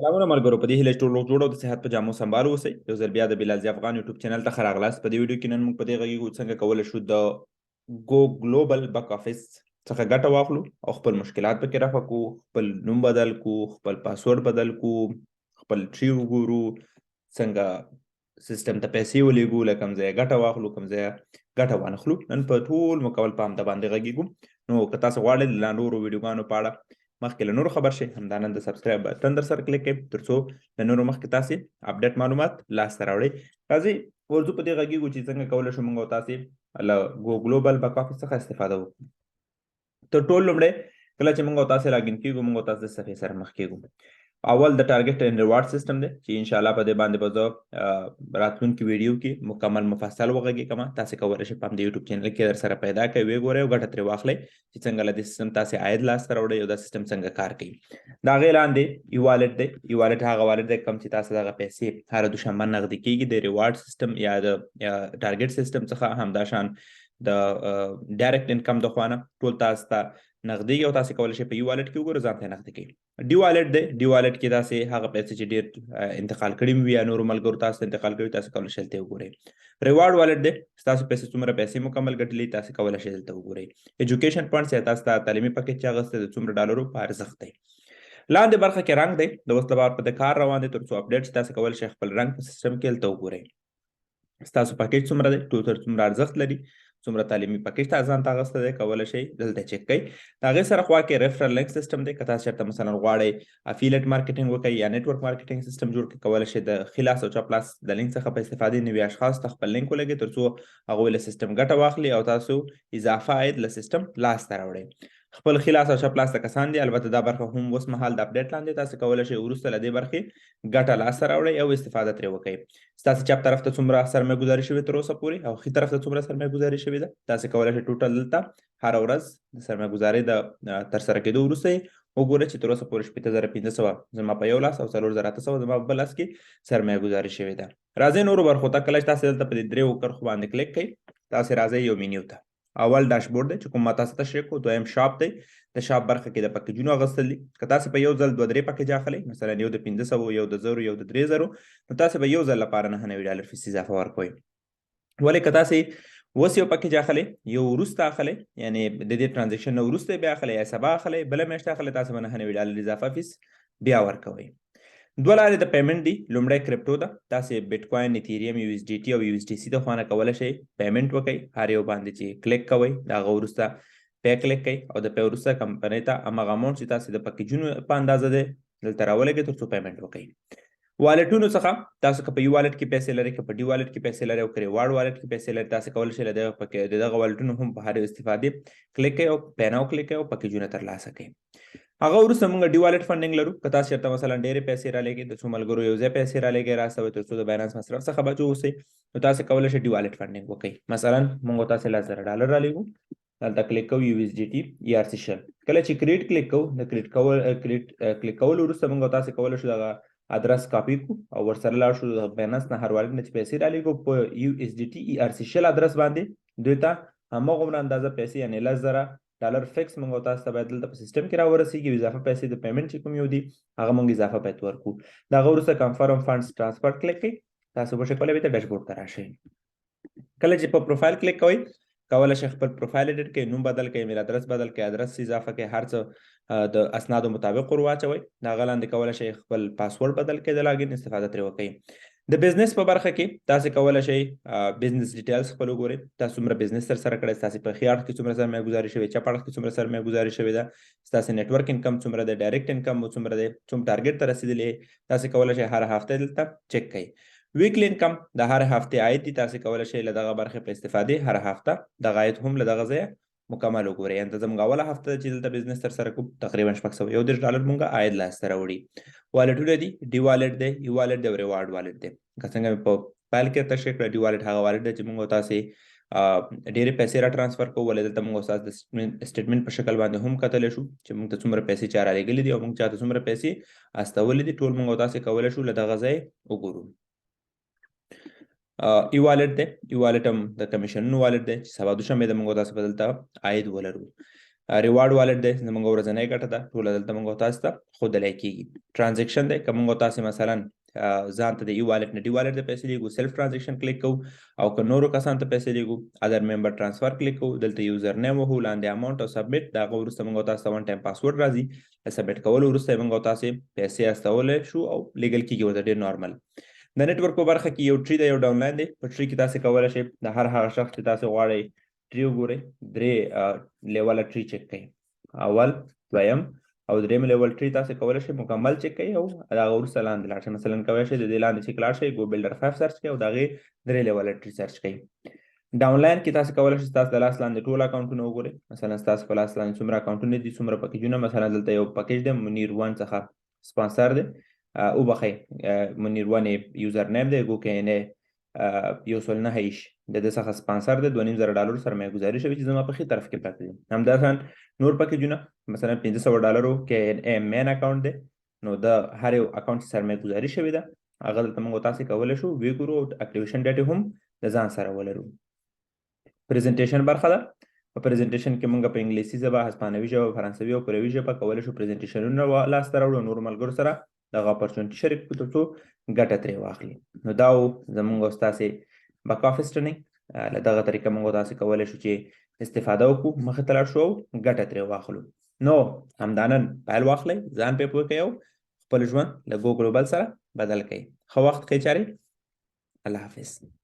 سلامونه ملګرو، په دې هیله چې ټول روغ جوړ او د صحت په جامو سمبال اوسئ. یو ځل بیا د بلال ضیا افغان یوټیوب چینل ته ښه راغلاست. په دې ویډیو کې نن موږ په دې غږیږو څنګه کولی شو د گو ګلوبل بک افیس څخه ګټه واخلو او خپل مشکلات پکې رفع کړو، خپل نوم بدل کړو، خپل پاسورډ بدل کړو، خپل ټری وګورو، څنګه سیستم ته پیسې ولېږو، له کوم ځایه ګټه واخلو، کوم ځایه ګټه وانخلو. نن په ټول مکمل په همدا باندې غږیږو. نو که تاسو غواړئ له نورو ویډیوګانو په اړه مخکې له نورو خبر شئ، همدا نن د سبسکرایب بټن در سره کلیک کړئ ترڅو له نورو مخکې تاسې اپډیټ معلومات لاسته راوړئ. راځئ ورځو په دې غږیږو چې څنګه کولی شو موږ او تاسې له گو ګلوبل بک افیس څخه استفاده وکړو. تر ټولو لومړی کله چې موږ او تاسې لاګین کېږو، موږ او تاسې د صفحې سره مخ کېږو. اول د ټارګټ اینډ ریوارډ سیستم دی چې انشاءالله په دې باندې به زه راتلونکي ویډیو کې مکمل مفصل وغږیږم. تاسې کولی شئ په همدې یوټیوب چینل کې در سره پیدا کړئ، ویې ګورئ او ګټه ترې واخلئ چې څنګه له دې سیستم تاسې عاید لاسته راوړئ او دا سیستم څنګه کار کوي. د هغې لاندې ای والټ دی. ای والټ هغه والټ دی کوم چې تاسو دغه پیسې هره دوشنبه نغدي کېږي. د ریوارډ سیستم یا د ټارګټ سیستم څخه همداشان د ډایرکټ انکم د خوا نه ټول تاسو ته نغدي او تاسې کولی شئ په ای والټ کې وګورئ، ځان ته یې نغدي کړئ. ډي والټ دی. ډي والټ کې داسې هغه پیسې چې ډېر انتقال کړي وي یا نورو ملګرو تاسو ته انتقال کوي، تاسې کولی شئ دلته وګورئ. ریوارډ والټ دی. ستاسو پیسې څومره پیسې مکمل ګټلي تاسې کولی شئ دلته وګورئ. ایجوکیشن فنډز یا تاسو ته تعلیمي پکیج چې اخیستی د څومره ډالرو په ارزښت دی. لاندې برخه کې رنګ دی. د اوس لپاره په کار روان دی تر څو اپډیټ شي. تاسې کولی شئ خپل رنګ په سیستم کې هلته وګورئ. ستاسو پکیج څومره دی، ټوټل څومره ارزښت لري، څومره تعلیمي پکیج ته ځان ته اخیستی دی، کولی شئ دلته چک کړئ. د هغې سره خوا کې ریفرل لینک سیستم دی. که تاسو چېرته مثلا غواړئ افیلیټ مارکیټینګ وکړئ یا نیټورک مارکیټینګ سیستم جوړ کړئ، کولی شئ د ښي لاس او چپ لاس د لینک څخه په استفادې نوي اشخاص ته خپل لینک ولګئ تر څو هغوی له سیستم ګټه واخلي او تاسو اضافه عاید له سیستم لاسته راوړئ. خپل ښي لاس او چپ لاس ته کسان دي. البته دا برخه هم اوس مهال د اپډیټ لاندې. تاسو کولی شئ وروسته له دې برخې ګټه لاسته راوړئ او استفاده ترې وکړئ. ستاسو چپ طرف ته څومره سرمایه ګزاري شوې تر اوسه پورې او ښي طرف ته څومره سرمایه ګزاري شوې ده. تاسو کولی شئ ټوټل دلته هره ورځ د سرمایه ګزارۍ د ترسره کېدو وروسته یې وګورئ چې تر اوسه پورې 8500 زما په یو لاس او 4800 زما په بل لاس کې سرمایه ګزاري شوې ده. راځئ نورو برخو ته. کله چې تاسو دلته په دې دریو کرښو باندې کلیک کړئ، تاسې راځئ یو مینیو ته. اول داشبورډ دی چې کوم ما تاسو ته تشریح کړو. دویم شاپ دی. د شاپ برخه کې د پکیجونو اخیستل دي. که تاسو په یو ځل دوه درې پکیج اخلئ، مثلا یو د 500 یو د 1000 یو د 3000، نو تاسو به یو ځل لپاره $99 فیس اضافه ورکوئ. ولې که تاسې اوس یو پکیج اخلئ، یو وروسته اخلئ، یعنې د دې ټرانزیکشن نه وروسته بیا اخلئ یا سبا اخلئ، بله میاشت اخلئ، تاسو به $99 اضافه فیس بیا ورکوئ. دوه لارې د پیمنټ دي. لومړی کرپټو ده. تاسې بیټ کوین، ایتیریم، یو ایس ډي ټي او یو ایس ډي سي د خوا نه کولی شئ پیمنټ وکړئ. هر یو باندې چې کلیک کوئ، د هغه وروسته پی کلیک کوئ او د پی وروسته کمپنۍ ته هماغه اماونټ چې تاسې د پکیجونو په اندازه دی دلته راولګئ تر څو پیمنټ وکړئ. والټونو څخه تاسو که په یو والټ کې پیسې لرئ، که په ډي والټ کې پیسې لرئ او که ریوارډ والټ کې پیسې لرئ، تاسې کولی شئ د دغه والټونو هم په هر یو استفادې کلیک کوئ او پی ناو کلیک کوئ او پکیجونه ترلاسه کړئ. هغه وروسته موږ ډي والټ فنډینګ لرو. که تاسو چېرته مثلا ډېرې پیسې رالېږئ، د څو ملګرو یو ځای پیسې رالېږئ راستوئ تر څو د باینانس مصرف څخه بچ واوسئ، نو تاسې کولی شئ ډي والټ فنډینګ وکړئ. مثلا موږ تاسې $10,000 رالېږو، دلته کلیک کوو یو ایس ډي ټي ای آر سی شل. کله چې کریډ کلیک کوو، د کلیک کولو وروسته موږ تاسې کولی شو دغه ادرس کاپي کړو او ورسره لاړ شو د باینانس نه هر والټ نه چې پیسې رالېږو په یو ایس ډي ټي ای آر سی شل ادرس باندې دوی ته هماغومره اندازه پیسې یعنې $10,000 فکس موږ تاسو ته باید دلته په سیستم کې راورسېږي. اضافه پیسې د پیمنټ چې کوم یو دي هغه موږ اضافه باید ورکړو. د هغه وروسته کنفرم فنډز ټرانسفر کلیک کړئ. تاسو به کولی بیرته ډیشبورډ ته راشئ. کله چې په پروفایل کلیک کوئ، کولی شئ خپل پروفایل ایډیټ کړئ، نوم بدل کړئ، ایمیل ادرس بدل کړئ، ادرس اضافه کړئ، هر څه د اسنادو مطابق ور واچوئ. د هغه لاندې کولی شئ خپل پاسورډ بدل کړئ، د لاګین استفاده ترې وکړئ. د بزنس په برخه کې تاسې کولی شئ بزنس ډیټیلز خپل وګورئ. تاسو څومره بزنس ترسره کړی، ستاسې په ښي اړخ کې څومره سرمایه ګزاري شوې، چپ اړخ کې څومره سرمایه ګزاري شوې ده، ستاسې نیټورک انکم څومره دی، ډایرکټ انکم مو څومره دی، څوم ټارګټ ته رسېدلی. تاسې کولی شئ هره هفته دلته چک کړئ. ویکلی انکم د هر هفتې عاید دي. تاسې کولی شئ له دغه برخې په استفادې هر هفته دغه عاید هم له دغه ځایه مکمل وګورئ. یعنې ته زموږ اوله هفته چې دلته بزنس ترسره کوو تقریبا $631 موږ عاید لاسته راوړي. والټونه دي. ډي والټ دی، ای والټ دی او ریوارډ والټ دی. که څنګه مې په فایل کې تشریح کړه، ډي والټ هغه والټ دی چې موږ تاسې ډېرې پیسې را ټرانسفر کوو. ولې دلته موږ ستاسو د سټیټمنټ په شکل باندې هم کتلی شو چې موږ ته څومره پیسې چا رالېږلي دي او موږ چا ته څومره پیسې استولې دي. ټول موږ تاسې کولی شو له دغه ځای وګورو. ای والټ دی. ای والټ هم د کمیشنونو والټ دی چې سبا دوشنبې د موږ تاسو په دلته عاید ولرو. ریوارډ والټ دی زموږ ورځنۍ ګټه ده ټوله دلته موږ تاسو ته ښودلی کېږي. ټرانزیکشن دی که موږ تاسې مثلا ځان ته د ای والټ نه ډي والټ ته پیسې لیږو سیلف ټرانزیکشن کلیک کوو او که نورو کسانو ته پیسې لیږو ادر ممبر ټرانسفر کلیک کوو دلته یوزر نیم وهو لاندې اماونټ او سبمیټ د هغه وروسته موږ تاسو ته ون ټایم پاسورډ راځي د سبمیټ کولو وروسته یې موږ تاسې پیسې استولی شو او لیږل کېږي ورته ډېر نارمل. د نیټورک په برخه کې یو ټري دی یو ډاونلاین دی په ټري کې تاسې کولی شئ د هر هغه شخص چې تاسې غواړئ ټري وګورئ 3 لیوله ټري چک کوئ اول دویم او دریم لیول ټري تاسو کولی شئ مکمل چک کړئ او د هغه وروسته لاندې لاړ شئ مثلا کولی شئ د دې لاندې چې لاړ شئ ګو بلډر 5 سرچ کړئ او د هغې 3 لیوله ټري سرچ کړئ. ډاونلاین کې تاسو کولی شئ ستاسو د لاس لاندې ټول اکاونټونه وګورئ مثلا ستاسو په لاس لاندې څومره اکاونټونه دي څومره پکیجونه مثلا دلته یو پکیج دی منیر 1 څخه سپانسر دی وبخئ منیر 1 یوزر نیم دی ګو کې نه 109 د دې څخه سپانسر دی $2,500 سرمایه ګزاري شوې چې زما په ښي طرف کې پراته دي. همداسې نور پکیجونه مثلا $500 کې ان مین اکاونټ دی نو د هر یو اکاونټ سرمایه ګزاري شوې ده هغه دلته موږ تاسې کولی شو وګورو او اکټیویشن ډیټا هم د ځان سره ولرو. پریزنټیشن برخه ده په پریزنټیشن کې موږ په انګلیسي ژبه هسپانوي ژبه فرانسوي او کوریوي ژبه کولی شو پریزنټیشنونه لاسته راوړو نورو ملګرو سره دغه اپرچونټي شریک کړو تر څو ګټه ترې واخلي. نو دا و زموږ او ستاسې بیک افیس ټریننګ له دغه طریقه موږ تاسې کولی شو چې استفاده وکړو مخې ته لاړ شو او ګټه ترې واخلو. نو همدا نن پیل واخلئ ځان پرې پوه کړئ او خپل ژوند له ګو ګلوبل سره بدل کړئ. ښه وخت ښې چارې. الله حافظ.